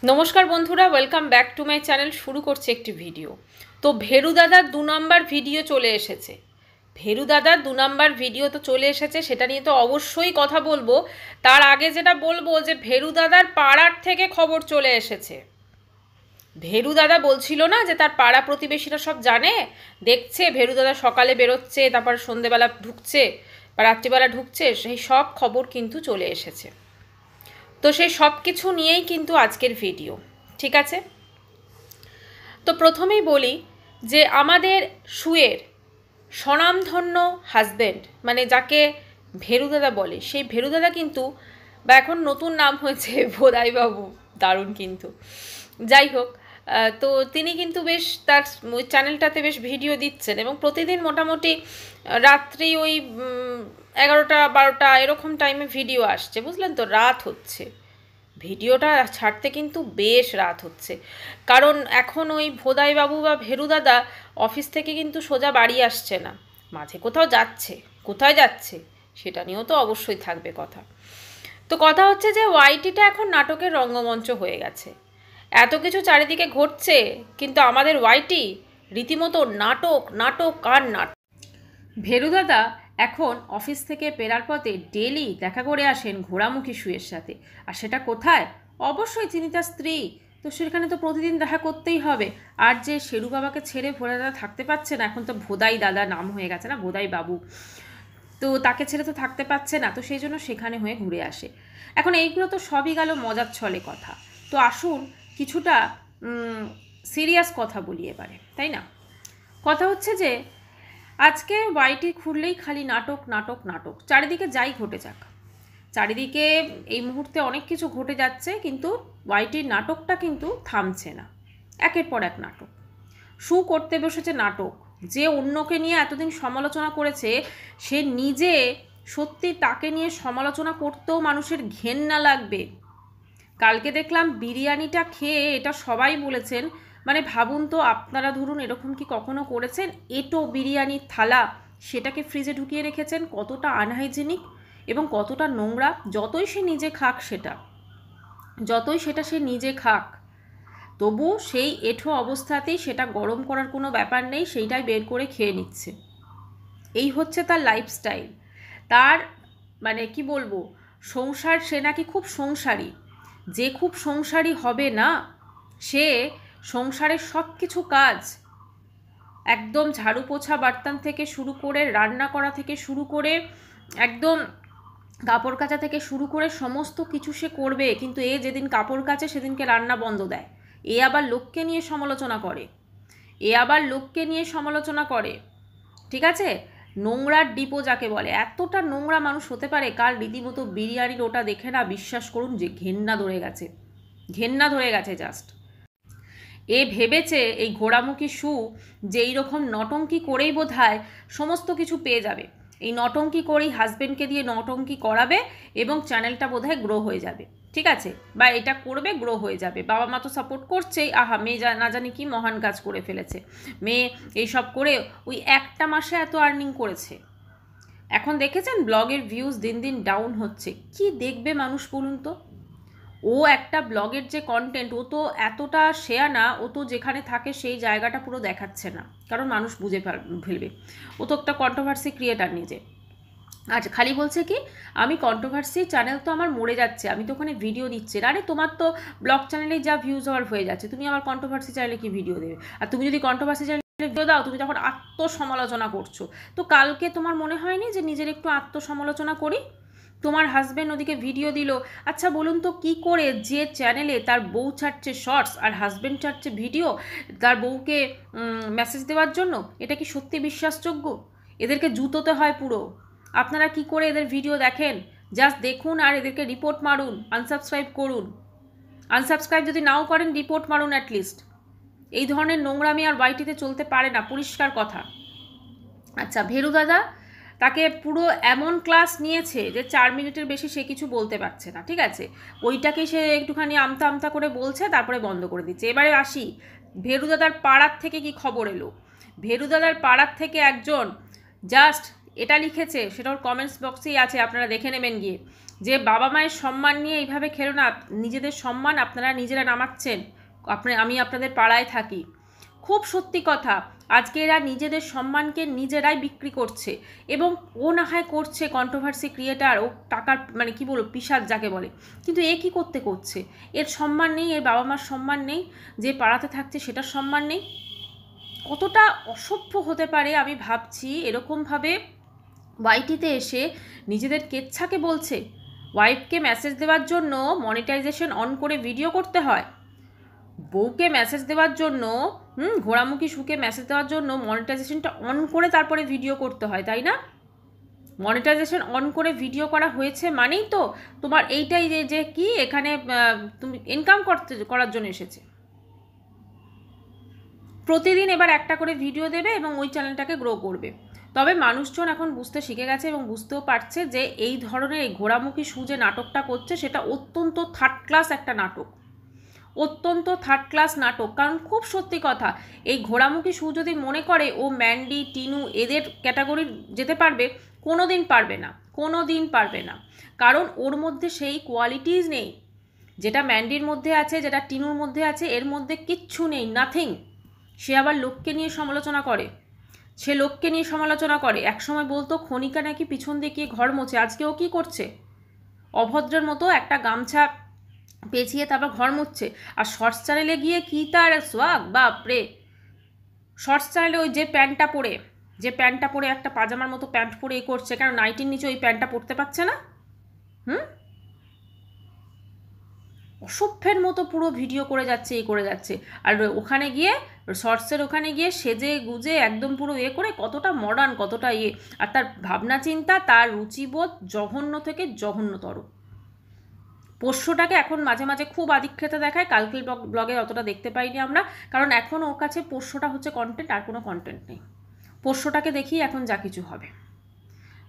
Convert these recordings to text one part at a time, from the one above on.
নমস্কার বন্ধুরা, welcome back to my channel. শুরু করছে একটি ভিডিও। তো ভেরু দাদার 2 নম্বর ভিডিও চলে এসেছে। ভেরু দাদার 2 নম্বর ভিডিও তো চলে এসেছে, সেটা নিয়ে তো অবশ্যই কথা বলবো। তার আগে যেটা বলবো যে ভেরু দাদার পাড়ার থেকে খবর চলে এসেছে। ভেরু দাদা বলছিল না যে তার পাড়া প্রতিবেশীরা সব জানে, দেখছে ভেরু দাদা সকালে বেরোচ্ছে, তারপর সন্ধেবেলা ঢুকছে বা রাত্রিবেলা ঢুকছে, সেই সব খবর কিন্তু চলে এসেছে। তো সেই সব কিছু নিয়েই কিন্তু আজকের ভিডিও, ঠিক আছে? তো প্রথমেই বলি যে আমাদের সুয়ের স্বনামধন্য হাজব্যান্ড, মানে যাকে ভেরুদাদা বলে, সেই ভেরুদাদা কিন্তু, বা এখন নতুন নাম হয়েছে ভোদাইবাবু, দারুণ কিন্তু। যাই হোক, তো তিনি কিন্তু বেশ তার ওই চ্যানেলটাতে বেশ ভিডিও দিচ্ছেন এবং প্রতিদিন মোটামুটি রাত্রি ওই 11টা 12টা এরকম টাইমে ভিডিও আসছে, বুঝলেন তো? রাত হচ্ছে, ভিডিওটা ছাড়তে কিন্তু বেশ রাত হচ্ছে, কারণ এখন ওই ভোদাইবাবু বা ভেরুদাদা অফিস থেকে কিন্তু সোজা বাড়ি আসছে না, মাঝে কোথাও যাচ্ছে। কোথায় যাচ্ছে সেটা নিয়েও তো অবশ্যই থাকবে কথা। তো কথা হচ্ছে যে ওয়াইটিটা এখন নাটকের রঙ্গমঞ্চ হয়ে গেছে। এত কিছু চারিদিকে ঘটছে, কিন্তু আমাদের ওয়াইটি রীতিমতো নাটক নাটক আর নাটক। ভেরুদাদা এখন অফিস থেকে ফেরার পথে ডেলি দেখা করে আসেন ঘোড়ামুখী শুয়ের সাথে। আর সেটা কোথায়? অবশ্যই তিনি তার স্ত্রী, তো সেখানে তো প্রতিদিন দেখা করতেই হবে। আর যে শেরু বাবাকে ছেড়ে ভোলাদাদা থাকতে পারছে না, এখন তো ভোদাই দাদা নাম হয়ে গেছে না, ভোদাই বাবু, তো তাকে ছেড়ে তো থাকতে পারছে না, তো সেই জন্য সেখানে হয়ে ঘুরে আসে। এখন এইগুলো তো সবই গেল মজার ছলে কথা। তো আসুন কিছুটা সিরিয়াস কথা বলি এবারে, তাই না? কথা হচ্ছে যে আজকে ওয়াইটি খুললেই খালি নাটক নাটক নাটক, চারিদিকে যাই ঘটে যাক, চারিদিকে এই মুহূর্তে অনেক কিছু ঘটে যাচ্ছে, কিন্তু ওয়াইটির নাটকটা কিন্তু থামছে না। একের পর এক নাটক। শু করতে বসেছে নাটক। যে অন্যকে নিয়ে এতদিন সমালোচনা করেছে, সে নিজে সত্যি তাকে নিয়ে সমালোচনা করতেও মানুষের ঘেন্না লাগবে। কালকে দেখলাম বিরিয়ানিটা খেয়ে এটা সবাই বলেছেন, মানে ভাবুন তো, আপনারা ধরুন এরকম কি কখনো করেছেন? এটো বিরিয়ানির থালা, সেটাকে ফ্রিজে ঢুকিয়ে রেখেছেন, কতটা আনহাইজেনিক এবং কতটা নোংরা। যতই সে নিজে খাক সেটা, যতই সেটা সে নিজে খাক, তবু সেই এঁঠো অবস্থাতেই সেটা গরম করার কোনো ব্যাপার নেই, সেইটাই বের করে খেয়ে নিচ্ছে। এই হচ্ছে তার লাইফস্টাইল। তার মানে কি বলবো, সংসার, সে নাকি খুব সংসারী। যে খুব সংসারী হবে না, সে সংসারের সব কিছু কাজ, একদম ঝাড়ু পোছা বার্তান থেকে শুরু করে, রান্না করা থেকে শুরু করে, একদম কাপড় কাচা থেকে শুরু করে সমস্ত কিছু সে করবে। কিন্তু এ যেদিন কাপড় কাচে সেদিনকে রান্না বন্ধ দেয়। এ আবার লোককে নিয়ে সমালোচনা করে, এ আবার লোককে নিয়ে সমালোচনা করে, ঠিক আছে? নোংরার ডিপো যাকে বলে, এতটা নোংরা মানুষ হতে পারে? কাল রীতিমতো বিরিয়ানির ওটা দেখে না, বিশ্বাস করুন যে ঘেন্না ধরে গেছে, ঘেন্না ধরে গেছে জাস্ট। এ ভেবেছে এই ঘোড়ামুখী শু যে এইরকম নটঙ্কি করেই বোধহয় সমস্ত কিছু পেয়ে যাবে, এই নটঙ্কি করেই হাজব্যান্ডকে দিয়ে নটঙ্কি করাবে এবং চ্যানেলটা বোধহয় গ্রো হয়ে যাবে, ঠিক আছে? বা এটা করবে, গ্রো হয়ে যাবে। বাবা মা তো সাপোর্ট করছেই, আহা মেয়ে না জানি কি মহান কাজ করে ফেলেছে, মেয়ে এইসব করে ওই একটা মাসে এত আর্নিং করেছে। এখন দেখেছেন ব্লগের ভিউজ দিন দিন ডাউন হচ্ছে, কি দেখবে মানুষ বলুন তো? ও একটা ব্লগের যে কন্টেন্ট, ও তো এতটা শেয়ার না, ও তো যেখানে থাকে সেই জায়গাটা পুরো দেখাচ্ছে না, কারণ মানুষ বুঝে ফেলবে। ও তো একটা কন্ট্রোভার্সি ক্রিয়েটার নিজে। আচ্ছা, খালি বলছে কি, আমি কন্ট্রোভার্সি চ্যানেল তো আমার মরে যাচ্ছে, আমি তো ওখানে ভিডিও দিচ্ছি। আরে তোমার তো ব্লগ চ্যানেলে যা ভিউজ হওয়ার হয়ে যাচ্ছে, তুমি আমার কন্ট্রোভার্সি চ্যানেলে কি ভিডিও দেবে? আর তুমি যদি কন্ট্রোভার্সি চ্যানেলে ভিডিও দাও, তুমি যখন আত্মসমালোচনা করছো, তো কালকে তোমার মনে হয়নি যে নিজের একটু আত্মসমালোচনা করি? তোমার হাজব্যান্ড ওদিকে ভিডিও দিল। আচ্ছা বলুন তো, কি করে যে চ্যানেলে তার বউ ছাড়ছে শর্টস আর হাজব্যান্ড ছাড়ছে ভিডিও তার বউকে মেসেজ দেওয়ার জন্য, এটা কি সত্যি বিশ্বাসযোগ্য? এদেরকে জুতোতে হয় পুরো। আপনারা কি করে এদের ভিডিও দেখেন? জাস্ট দেখুন আর এদেরকে রিপোর্ট মারুন, আনসাবস্ক্রাইব করুন। আনসাবস্ক্রাইব যদি নাও করেন, রিপোর্ট মারুন অ্যাটলিস্ট। এই ধরনের নোংরামি আর ওয়াইটিতে চলতে পারে না, পরিষ্কার কথা। আচ্ছা, ভেরু দাদা তাকে পুরো এমন ক্লাস নিয়েছে যে 4 মিনিটের বেশি সে কিছু বলতে পারছে না, ঠিক আছে? ওইটাকে সে একটুখানি আমতা আমতা করে বলছে, তারপরে বন্ধ করে দিচ্ছে। এবারে আসি, ভেরু দাদার পাড়ার থেকে কি খবর এলো। ভেরু দাদার পাড়ার থেকে একজন জাস্ট এটা লিখেছে, সেটা ওর কমেন্টস বক্সেই আছে, আপনারা দেখে নেবেন গিয়ে। যে বাবা মায়ের সম্মান নিয়ে এইভাবে খেলো না, নিজেদের সম্মান আপনারা নিজেরা নামাচ্ছেন। আমি আপনাদের পাড়ায় থাকি, খুব সত্যি কথা, আজকে এরা নিজেদের সম্মানকে নিজেরাই বিক্রি করছে। এবং ও না হয় করছে কন্ট্রোভার্সি ক্রিয়েটার, ও টাকার মানে কি বলবো পিশাচ যাকে বলে, কিন্তু এ কী করছে, এর সম্মান নেই, এর বাবা মার সম্মান নেই, যে পাড়াতে থাকছে সেটার সম্মান নেই। কতটা অসভ্য হতে পারে আমি ভাবছি, এরকমভাবে ওয়াইটিতে এসে নিজেদের কেচ্ছাকে বলছে। ওয়াইফকে মেসেজ দেওয়ার জন্য মনিটাইজেশন অন করে ভিডিও করতে হয়, বউকে মেসেজ দেওয়ার জন্য ঘোড়ামুখী শুকে মেসেজ দেওয়ার জন্য মনিটাইজেশনটা অন করে তারপরে ভিডিও করতে হয়, তাই না? মনিটাইজেশন অন করে ভিডিও করা হয়েছে মানেই তো তোমার এইটাই যে কি এখানে তুমি ইনকাম করার জন্য এসেছে। প্রতিদিন এবার একটা করে ভিডিও দেবে এবং ওই চ্যানেলটাকে গ্রো করবে। তবে মানুষজন এখন বুঝতে শিখে গেছে এবং বুঝতেও পারছে যে এই ধরনের এই ঘোড়ামুখী শু যে নাটকটা করছে সেটা অত্যন্ত থার্ড ক্লাস একটা নাটক, অত্যন্ত থার্ড ক্লাস নাটক। কারণ খুব সত্যি কথা, এই ঘোড়ামুখী শু যদি মনে করে ও ম্যান্ডি টিনু এদের ক্যাটাগরি যেতে পারবে, কোনো দিন পারবে না, কোনো দিন পারবে না। কারণ ওর মধ্যে সেই কোয়ালিটিস নেই যেটা ম্যান্ডির মধ্যে আছে, যেটা টিনুর মধ্যে আছে, এর মধ্যে কিচ্ছু নেই, নাথিং। সে আবার লোককে নিয়ে সমালোচনা করে, সে লোককে নিয়ে সমালোচনা করে। একসময় বলতো খনিকা নাকি পিছন দিয়ে গিয়ে ঘর মোছে, আজকে ও কী করছে? অভদ্রের মতো একটা গামছা পেঁচিয়ে তারপর ঘর মুছছে। আর শর্টস চ্যানেলে গিয়ে কী তার সোয়াগ, বাপরে! শর্টস চ্যানেলে ওই যে প্যান্টটা পরে একটা পাজামার মতো প্যান্ট পরে এ করছে, কেন নাইটির নিচে ওই প্যান্টটা পরতে পারছে না? অসভ্যের মতো পুরো ভিডিও করে যাচ্ছে, করে যাচ্ছে। আর ওখানে গিয়ে শর্টসের ওখানে গিয়ে সেজে গুজে একদম পুরো করে কতটা মডার্ন, কতটা আর তার ভাবনা চিন্তা, তার রুচিবোধ জঘন্য থেকে জঘন্যতর। পোষ্যটাকে এখন মাঝে মাঝে খুব আদিক্ষেতা দেখায়, কালকের ব্লগে অতটা দেখতে পাইনি আমরা, কারণ এখন ওর কাছে পোষ্যটা হচ্ছে কন্টেন্ট, আর কোনো কন্টেন্ট নেই। পোষ্যটাকে দেখি এখন যা কিছু হবে,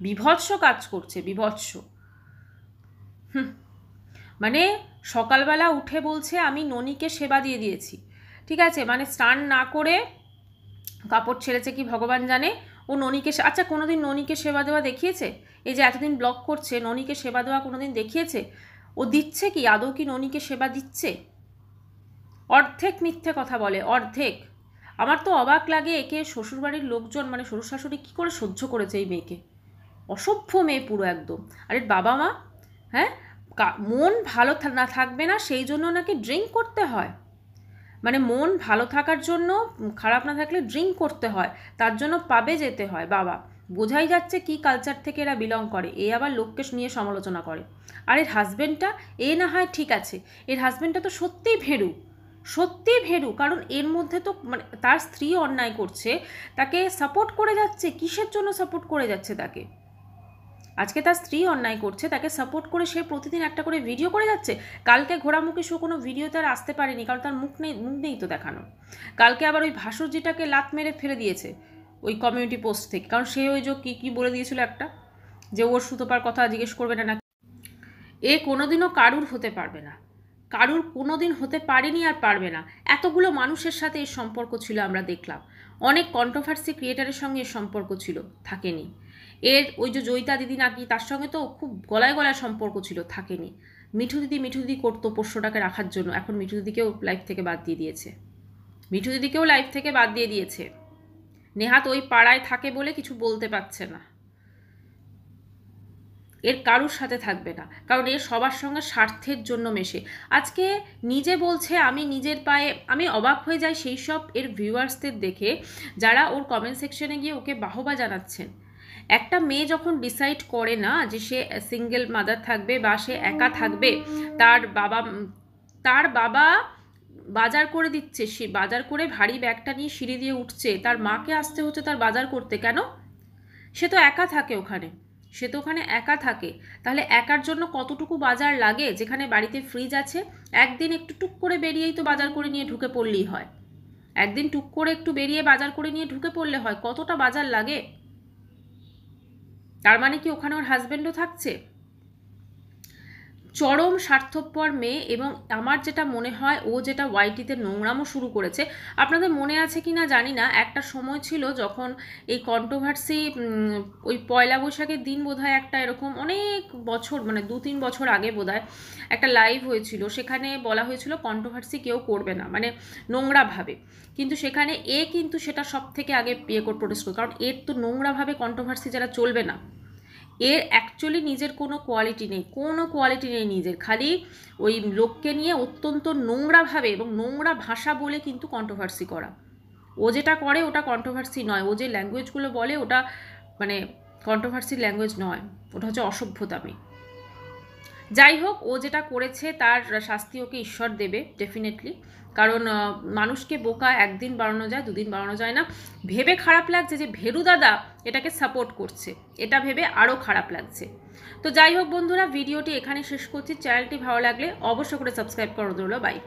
বিভৎস কাজ করছে, বিভৎস। মানে সকালবেলা উঠে বলছে আমি ননিকে সেবা দিয়ে দিয়েছি, ঠিক আছে, মানে স্নান না করে কাপড় ছেড়েছে কি ভগবান জানে। ও ননিকে, আচ্ছা কোনোদিন ননিকে সেবা দেওয়া দেখিয়েছে? এই যে এতদিন ব্লগ করছে, ননিকে সেবা দেওয়া কোনোদিন দেখিয়েছে? ও দিচ্ছে কি আদৌ কি ননিকে সেবা দিচ্ছে? অর্ধেক মিথ্যে কথা বলে, অর্ধেক। আমার তো অবাক লাগে একে শ্বশুরবাড়ির লোকজন মানে শ্বশুর শাশুড়ি কী করে সহ্য করেছে এই মেয়েকে। অসভ্য মেয়ে পুরো একদম। আর এর বাবা মা, হ্যাঁ, মন ভালো না থাকবে না সেই জন্য নাকি ড্রিঙ্ক করতে হয়, মানে মন ভালো থাকার জন্য, খারাপ না থাকলে ড্রিঙ্ক করতে হয়, তার জন্য পাবে যেতে হয়। বাবা, বোঝাই যাচ্ছে কি কালচার থেকে এরা বিলং করে। এ আবার লোককে নিয়ে সমালোচনা করে। আর এর হাজব্যান্ডটা, এ না হয় ঠিক আছে, এর হাজব্যান্ডটা তো সত্যিই ভেরু, সত্যিই ভেরু। কারণ এর মধ্যে তো মানে তার স্ত্রী অন্যায় করছে, তাকে সাপোর্ট করে যাচ্ছে। কিসের জন্য সাপোর্ট করে যাচ্ছে তাকে? আজকে তার স্ত্রী অন্যায় করছে, তাকে সাপোর্ট করে সে প্রতিদিন একটা করে ভিডিও করে যাচ্ছে। কালকে ঘোড়ামুখী শো কোনো ভিডিওতে আর আসতে পারেনি, কারণ তার মুখ নেই তো দেখানো। কালকে আবার ওই ভাসুরজিটাকে লাত মেরে ফেলে দিয়েছে ওই কমিউনিটি পোস্ট থেকে, কারণ সে ওই যে কী বলে দিয়েছিল একটা, যে ওর সুতোপার কথা জিজ্ঞেস করবে না। এ কোনোদিনও কারুর হতে পারবে না, কারুর কোনোদিন হতে পারেনি আর পারবে না। এতগুলো মানুষের সাথে এর সম্পর্ক ছিল, আমরা দেখলাম। অনেক কন্ট্রোভার্সি ক্রিয়েটারের সঙ্গে এর সম্পর্ক ছিল, থাকেনি। এর ওই যে জয়িতা দিদি নাকি, তার সঙ্গে তো খুব গলায় গলায় সম্পর্ক ছিল, থাকেনি। মিঠু দিদি করতো পোষ্যটাকে রাখার জন্য, এখন মিঠু দিদিকেও লাইফ থেকে বাদ দিয়ে দিয়েছে। নেহাত ওই পাড়ায় থাকে বলে কিছু বলতে পারছে না, এর কারুর সাথে থাকবে না, কারণ এর সবার সঙ্গে স্বার্থের জন্য মেশে। আজকে নিজে বলছে আমি নিজের পায়ে, আমি অবাক হয়ে যাই সেই সব এর ভিউয়ার্সদের দেখে যারা ওর কমেন্ট সেকশনে গিয়ে ওকে বাহবা জানাচ্ছেন। একটা মেয়ে যখন ডিসাইড করে না যে সে সিঙ্গেল মাদার থাকবে বা সে একা থাকবে, তার বাবা বাজার করে দিচ্ছে, সে বাজার করে ভারী ব্যাগটা নিয়ে সিঁড়ি দিয়ে উঠছে, তার মাকে আসতে হচ্ছে তার বাজার করতে। কেন? সে তো একা থাকে ওখানে, একা থাকে। তাহলে একার জন্য কতটুকু বাজার লাগে? যেখানে বাড়িতে ফ্রিজ আছে, একদিন একটু টুক করে বেরিয়েই তো বাজার করে নিয়ে ঢুকে পড়লেই হয়, একদিন টুক করে একটু বেরিয়ে বাজার করে নিয়ে ঢুকে পড়লে হয়। কতটা বাজার লাগে? তার মানে কি ওখানে ওর হাজব্যান্ডও থাকছে? চরম স্বার্থপর মেয়ে। এবং আমার যেটা মনে হয় ও যেটা ওয়াইটিতে নোংরামও শুরু করেছে, আপনাদের মনে আছে কি না জানি না, একটা সময় ছিল যখন এই কন্ট্রোভার্সি, ওই পয়লা বৈশাখের দিন বোধহয় একটা এরকম অনেক বছর, মানে 2-3 বছর আগে বোধহয় একটা লাইভ হয়েছিল, সেখানে বলা হয়েছিল কন্ট্রোভার্সি কেউ করবে না, মানে নোংরাভাবে। কিন্তু সেখানে কিন্তু সেটা সব থেকে আগে প্রোটেস্ট করে, কারণ এর তো নোংরাভাবে কন্ট্রোভার্সি যারা চলবে না, এর অ্যাকচুয়ালি নিজের কোনো কোয়ালিটি নেই, নিজের, খালি ওই লোককে নিয়ে অত্যন্ত নোংরাভাবে এবং নোংরা ভাষা বলে কিন্তু কন্ট্রোভার্সি করা। ও যেটা করে ওটা কন্ট্রোভার্সি নয়, ও যে ল্যাঙ্গুয়েজগুলো বলে ওটা মানে কন্ট্রোভার্সির ল্যাঙ্গুয়েজ নয়, ওটা হচ্ছে অসভ্যতামি। যাই হোক, ও যেটা করেছে তার শাস্তি ওকে ঈশ্বর দেবে ডেফিনেটলি, কারণ মানুষকে বোকা একদিন বাড়ানো যায়, 2 দিন বাড়ানো যায় না। ভেবে খারাপ লাগছে যে ভেরু দাদা এটাকে সাপোর্ট করছে, এটা ভেবে আরও খারাপ লাগছে। তো যাই হোক বন্ধুরা, ভিডিওটি এখানে শেষ করছি। চ্যানেলটি ভালো লাগলে অবশ্যই করে সাবস্ক্রাইব করে দিল। বাই।